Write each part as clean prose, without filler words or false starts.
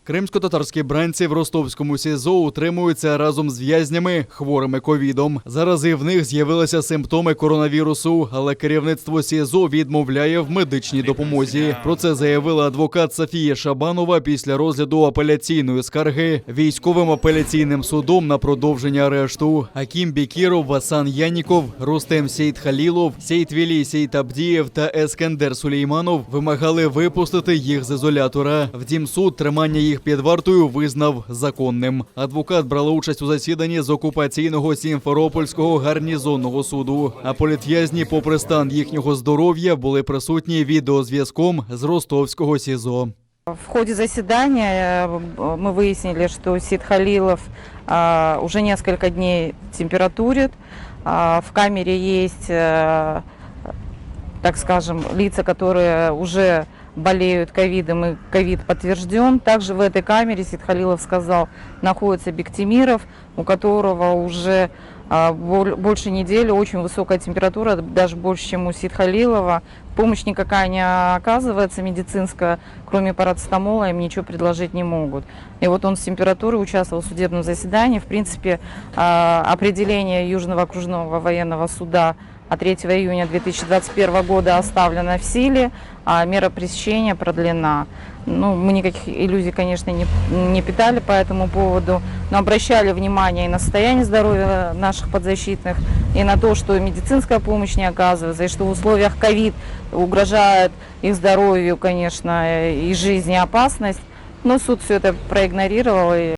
Кримсько-татарські бранці в ростовському СІЗО утримуються разом з в'язнями, хворими ковідом. Зараз і в них з'явилися симптоми коронавірусу, але керівництво СІЗО відмовляє в медичній допомозі. Про це заявила адвокат Софія Шабанова після розгляду апеляційної скарги військовим апеляційним судом на продовження арешту. Аким Бекіров, Васан Яніков, Рустем Сейтхалілов, Сейтвілі Сейтабдієв та Ескендер Сулейманов вимагали випустити їх з ізолятора. Втім, суд тримання їх під вартою визнав законним. Адвокат брала участь у засіданні з окупаційного Сімферопольського гарнізонного суду. А політв'язні, попри стан їхнього здоров'я, були присутні відеозв'язком з ростовського СІЗО. В ходе заседания мы выяснили, что Сейтхалилов уже несколько дней температурит. В камере есть, так скажем, лица, которые уже болеют ковидом, и ковид подтвержден. Также в этой камере, Сейтхалилов сказал, находится Бектимиров, у которого уже больше недели очень высокая температура, даже больше, чем у Сейтхалилова. Помощь никакая не оказывается медицинская, кроме парацетамола, им ничего предложить не могут. И вот он с температурой участвовал в судебном заседании. В принципе, определение Южного окружного военного суда от 3 июня 2021 года оставлена в силе, а мера пресечения продлена. Мы никаких иллюзий, конечно, не питали по этому поводу, но обращали внимание и на состояние здоровья наших подзащитных, и на то, что медицинская помощь не оказывается, и что в условиях ковид угрожает их здоровью, конечно, и жизни опасность. Но суд все это проигнорировал.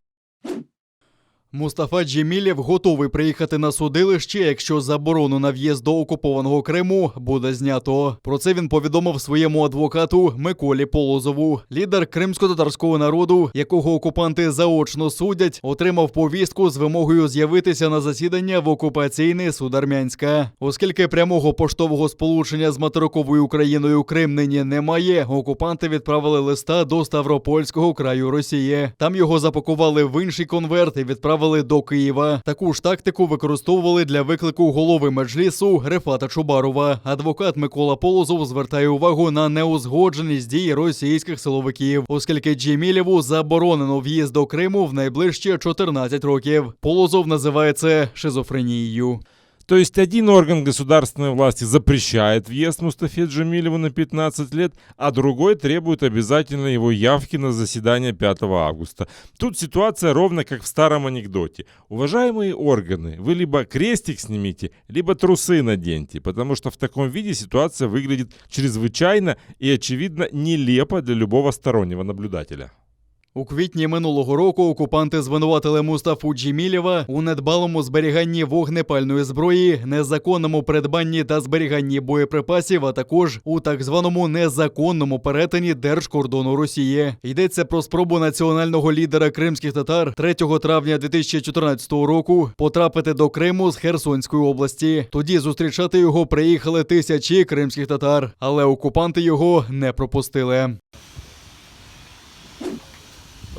Мустафа Джемілєв готовий приїхати на судилище, якщо заборону на в'їзд до окупованого Криму буде знято. Про це він повідомив своєму адвокату Миколі Полозову. Лідер кримсько-татарського народу, якого окупанти заочно судять, отримав повістку з вимогою з'явитися на засідання в окупаційний суд Армянська. Оскільки прямого поштового сполучення з материковою Україною Крим нині немає, окупанти відправили листа до Ставропольського краю Росії. Там його запакували в інший конверт і відправили до Києва. Таку ж тактику використовували для виклику голови меджлісу Рефата Чубарова. Адвокат Микола Полозов звертає увагу на неузгодженість дій російських силовиків, оскільки Джемілєву заборонено в'їзд до Криму в найближчі 14 років. Полозов називає це шизофренією. То есть один орган государственной власти запрещает въезд Мустафе Джемилеву на 15 лет, а другой требует обязательно его явки на заседание 5 августа. Тут ситуация ровно как в старом анекдоте. Уважаемые органы, вы либо крестик снимите, либо трусы наденьте, потому что в таком виде ситуация выглядит чрезвычайно и, очевидно, нелепо для любого стороннего наблюдателя. У квітні минулого року окупанти звинуватили Мустафу Джемілєва у недбалому зберіганні вогнепальної зброї, незаконному придбанні та зберіганні боєприпасів, а також у так званому незаконному перетині держкордону Росії. Йдеться про спробу національного лідера кримських татар 3 травня 2014 року потрапити до Криму з Херсонської області. Тоді зустрічати його приїхали тисячі кримських татар, але окупанти його не пропустили.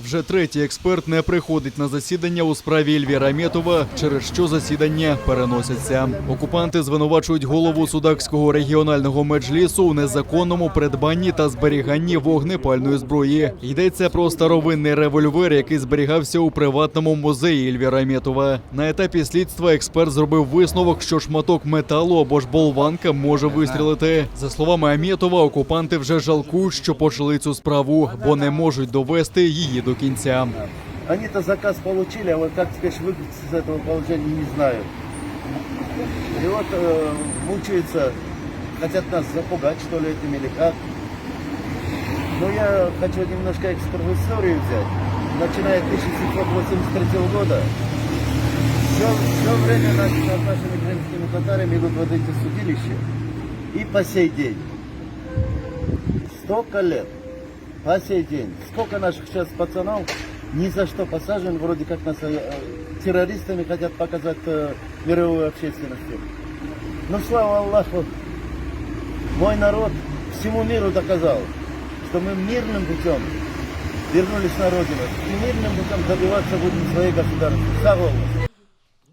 Вже третій експерт не приходить на засідання у справі Ельвіра Аметова, через що засідання переносяться. Окупанти звинувачують голову Судакського регіонального меджлісу у незаконному придбанні та зберіганні вогнепальної зброї. Йдеться про старовинний револьвер, який зберігався у приватному музеї Ельвіра Аметова. На етапі слідства експерт зробив висновок, що шматок металу або ж болванка може вистрілити. За словами Аметова, окупанти вже жалкують, що почали цю справу, бо не можуть довести її до кінця. Они-то заказ получили, а вот как теперь выбраться из этого положения, не знаю. И вот мучаются, хотят нас запугать, что ли, этим или как. Но я хочу немножко экскурсию взять. Начиная с 1783 года, все время над нашими крымскими татарами идут вот эти судилища. И по сей день. Столько лет. По сей день. Сколько наших сейчас пацанов ни за что посажен, вроде как нас террористами хотят показать мировой общественности. Но слава Аллаху, мой народ всему миру доказал, что мы мирным путем вернулись на родину и мирным путем добиваться будем своей государственности.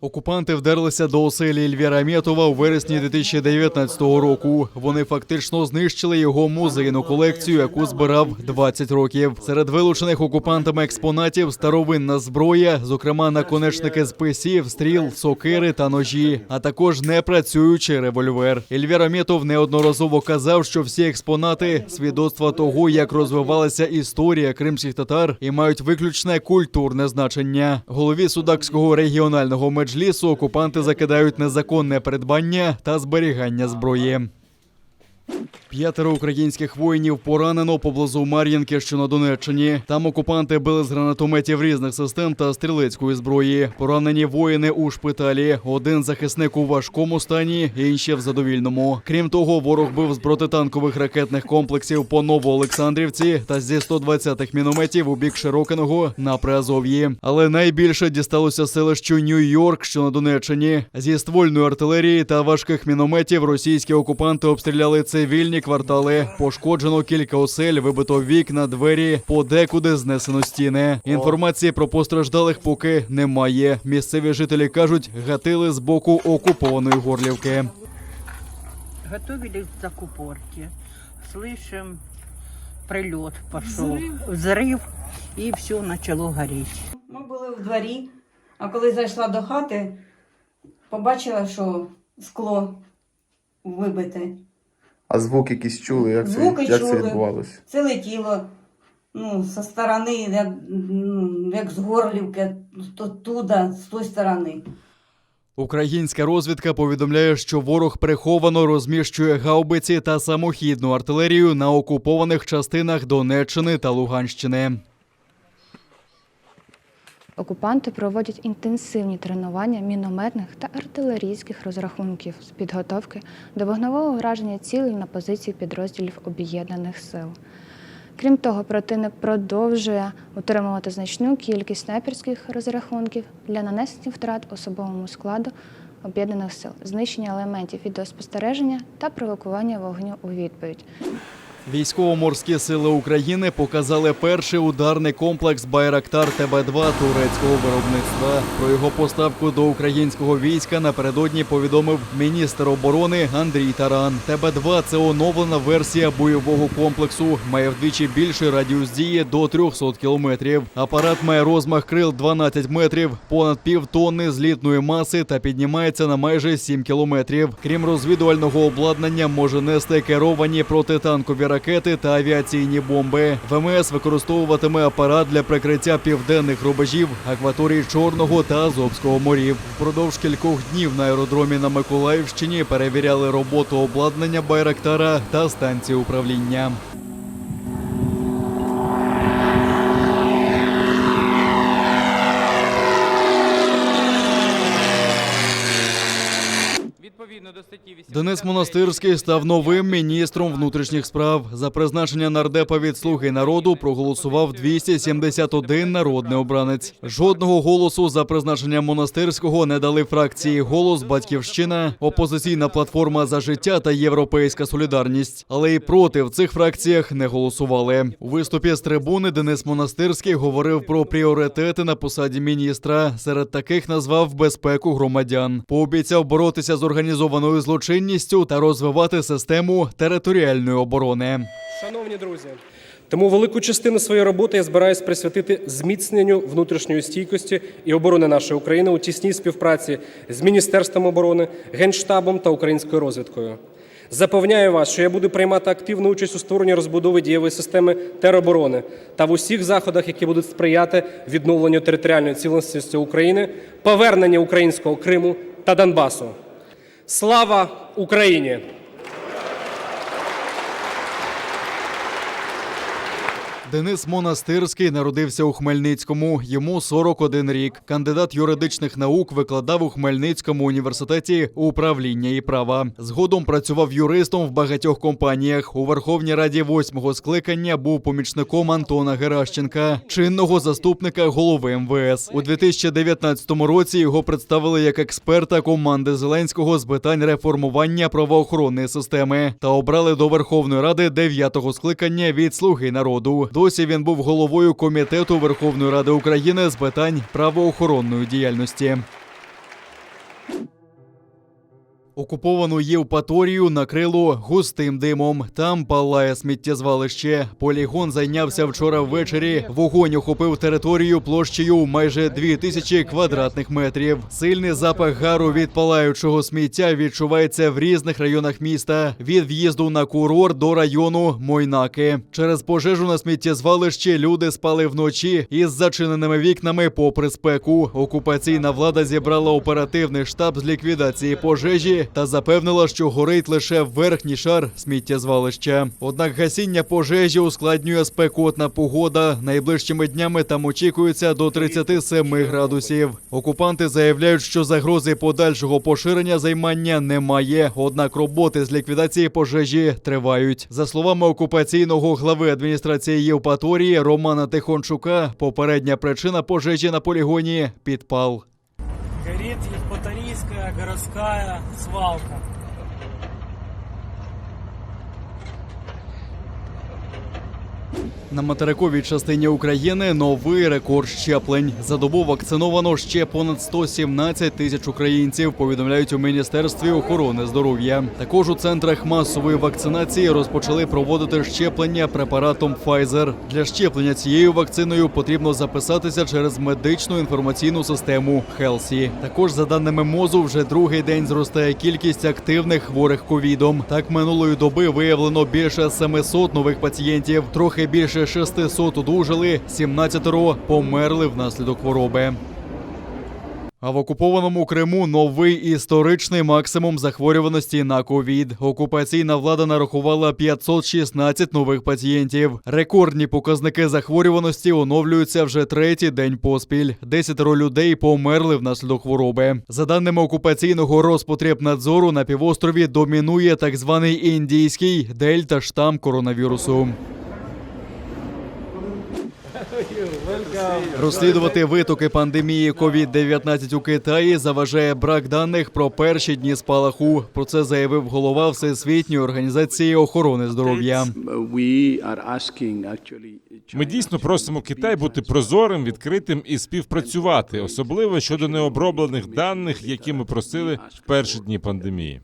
Окупанти вдерлися до оселі Ельвіра Аметова у вересні 2019 року. Вони фактично знищили його музейну колекцію, яку збирав 20 років. Серед вилучених окупантами експонатів старовинна зброя, зокрема наконечники списів, стріл, сокири та ножі, а також непрацюючий револьвер. Ельвір Аметов неодноразово казав, що всі експонати – свідоцтва того, як розвивалася історія кримських татар і мають виключне культурне значення. Голові Судакського регіонального меджлісу окупанти закидають незаконне придбання та зберігання зброї. 5 українських воїнів поранено поблизу Мар'їнки, що на Донеччині. Там окупанти били з гранатометів різних систем та стрілецької зброї. Поранені воїни у шпиталі. Один захисник у важкому стані, інші в задовільному. Крім того, ворог бив з протитанкових ракетних комплексів по Новоолександрівці та зі 120-х мінометів у бік Широкиного на Приазов'ї. Але найбільше дісталося селищу Нью-Йорк, що на Донеччині. Зі ствольної артилерії та важких мінометів російські окупанти обстріляли цивільні квартали. Пошкоджено кілька осель, вибито вікна, двері, подекуди знесено стіни. Інформації про постраждалих поки немає. Місцеві жителі кажуть, гатили з боку окупованої Горлівки. Готовились к закупорке. Слышим, прильот пошел, взрыв, и все начало гореть. Ми були в дворі, а коли зайшла до хати, побачила, що скло вибите. А звук якийсь чули? Як Звуки це чули. відбувалося? Це летіло зі сторони, як з Горлівки, туди, з тої сторони. Українська розвідка повідомляє, що ворог приховано розміщує гаубиці та самохідну артилерію на окупованих частинах Донеччини та Луганщини. Окупанти проводять інтенсивні тренування мінометних та артилерійських розрахунків з підготовки до вогневого враження цілей на позиції підрозділів Об'єднаних сил. Крім того, противник продовжує утримувати значну кількість снайперських розрахунків для нанесення втрат особовому складу Об'єднаних сил, знищення елементів відеоспостереження та провокування вогню у відповідь. Військово-морські сили України показали перший ударний комплекс «Байрактар ТБ-2» турецького виробництва. Про його поставку до українського війська напередодні повідомив міністр оборони Андрій Таран. ТБ-2 – це оновлена версія бойового комплексу. Має вдвічі більший радіус дії до 300 кілометрів. Апарат має розмах крил 12 метрів, понад півтонни злітної маси та піднімається на майже 7 кілометрів. Крім розвідувального обладнання, може нести керовані протитанкові ракети та авіаційні бомби. ВМС використовуватиме апарат для прикриття південних рубежів, акваторій Чорного та Азовського морів. Впродовж кількох днів на аеродромі на Миколаївщині перевіряли роботу обладнання «Байрактара» та станції управління. Денис Монастирський став новим міністром внутрішніх справ. За призначення нардепа від «Слуги народу» проголосував 271 народний обранець. Жодного голосу за призначення Монастирського не дали фракції «Голос», «Батьківщина», «Опозиційна платформа за життя» та «Європейська солідарність». Але і проти в цих фракціях не голосували. У виступі з трибуни Денис Монастирський говорив про пріоритети на посаді міністра. Серед таких назвав безпеку громадян. Пообіцяв боротися з організованою злочинністю та розвивати систему територіальної оборони. Шановні друзі, тому велику частину своєї роботи я збираюсь присвятити зміцненню внутрішньої стійкості і оборони нашої України у тісній співпраці з Міністерством оборони, Генштабом та українською розвідкою. Запевняю вас, що я буду приймати активну участь у створенні розбудови дієвої системи тероборони та в усіх заходах, які будуть сприяти відновленню територіальної цілісності України, поверненню українського Криму та Донбасу. Слава Україні! Денис Монастирський народився у Хмельницькому. Йому 41 рік. Кандидат юридичних наук, викладав у Хмельницькому університеті управління і права. Згодом працював юристом в багатьох компаніях. У Верховній Раді 8-го скликання був помічником Антона Геращенка, чинного заступника голови МВС. У 2019 році його представили як експерта команди Зеленського з питань реформування правоохоронної системи та обрали до Верховної Ради 9-го скликання від «Слуги народу». Досі він був головою Комітету Верховної Ради України з питань правоохоронної діяльності. Окуповану Євпаторію накрило густим димом. Там палає сміттєзвалище. Полігон зайнявся вчора ввечері. Вогонь охопив територію площею майже 2000 квадратних метрів. Сильний запах гару від палаючого сміття відчувається в різних районах міста. Від в'їзду на курорт до району Мойнаки. Через пожежу на сміттєзвалищі люди спали вночі із зачиненими вікнами попри спеку. Окупаційна влада зібрала оперативний штаб з ліквідації пожежі та запевнила, що горить лише верхній шар сміттєзвалища. Однак гасіння пожежі ускладнює спекотна погода. Найближчими днями там очікується до 37 градусів. Окупанти заявляють, що загрози подальшого поширення займання немає. Однак роботи з ліквідації пожежі тривають. За словами окупаційного глави адміністрації Євпаторії Романа Тихончука, попередня причина пожежі на полігоні – підпал. Горит Евпаторийская городская свалка. На материковій частині України новий рекорд щеплень. За добу вакциновано ще понад 117 тисяч українців, повідомляють у Міністерстві охорони здоров'я. Також у центрах масової вакцинації розпочали проводити щеплення препаратом Pfizer. Для щеплення цією вакциною потрібно записатися через медичну інформаційну систему Хелсі. Також, за даними МОЗу, вже другий день зростає кількість активних хворих ковідом. Так, минулої доби виявлено більше 700 нових пацієнтів, трохи більше 600 одужали, 17 померли внаслідок хвороби. А в окупованому Криму новий історичний максимум захворюваності на ковід. Окупаційна влада нарахувала 516 нових пацієнтів. Рекордні показники захворюваності оновлюються вже третій день поспіль. 10 людей померли внаслідок хвороби. За даними окупаційного Роспотребнадзору, на півострові домінує так званий індійський дельта-штам коронавірусу. Розслідувати витоки пандемії COVID-19 у Китаї заважає брак даних про перші дні спалаху. Про це заявив голова Всесвітньої організації охорони здоров'я. Ми дійсно просимо Китай бути прозорим, відкритим і співпрацювати, особливо щодо необроблених даних, які ми просили в перші дні пандемії.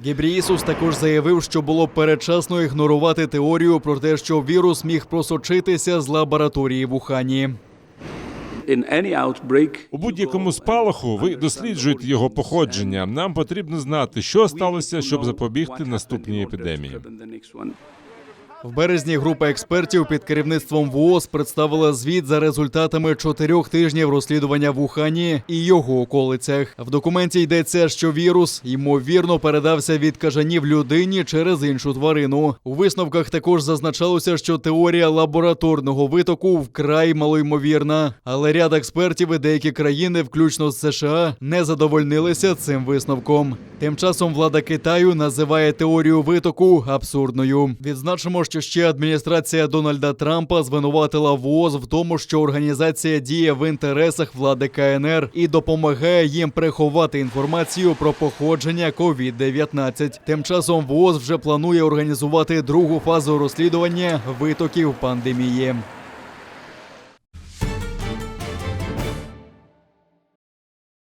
Гебрієсус також заявив, що було передчасно ігнорувати теорію про те, що вірус міг просочитися з лабораторії в Ухані. У будь-якому спалаху ви досліджуєте його походження. Нам потрібно знати, що сталося, щоб запобігти наступній епідемії. В березні група експертів під керівництвом ВООЗ представила звіт за результатами 4 тижнів розслідування в Ухані і його околицях. В документі йдеться, що вірус, ймовірно, передався від кажанів людині через іншу тварину. У висновках також зазначалося, що теорія лабораторного витоку вкрай малоймовірна. Але ряд експертів і деякі країни, включно з США, не задовольнилися цим висновком. Тим часом влада Китаю називає теорію витоку абсурдною. Відзначимо, що ще адміністрація Дональда Трампа звинуватила ВООЗ в тому, що організація діє в інтересах влади КНР і допомагає їм приховати інформацію про походження COVID-19. Тим часом ВООЗ вже планує організувати другу фазу розслідування витоків пандемії.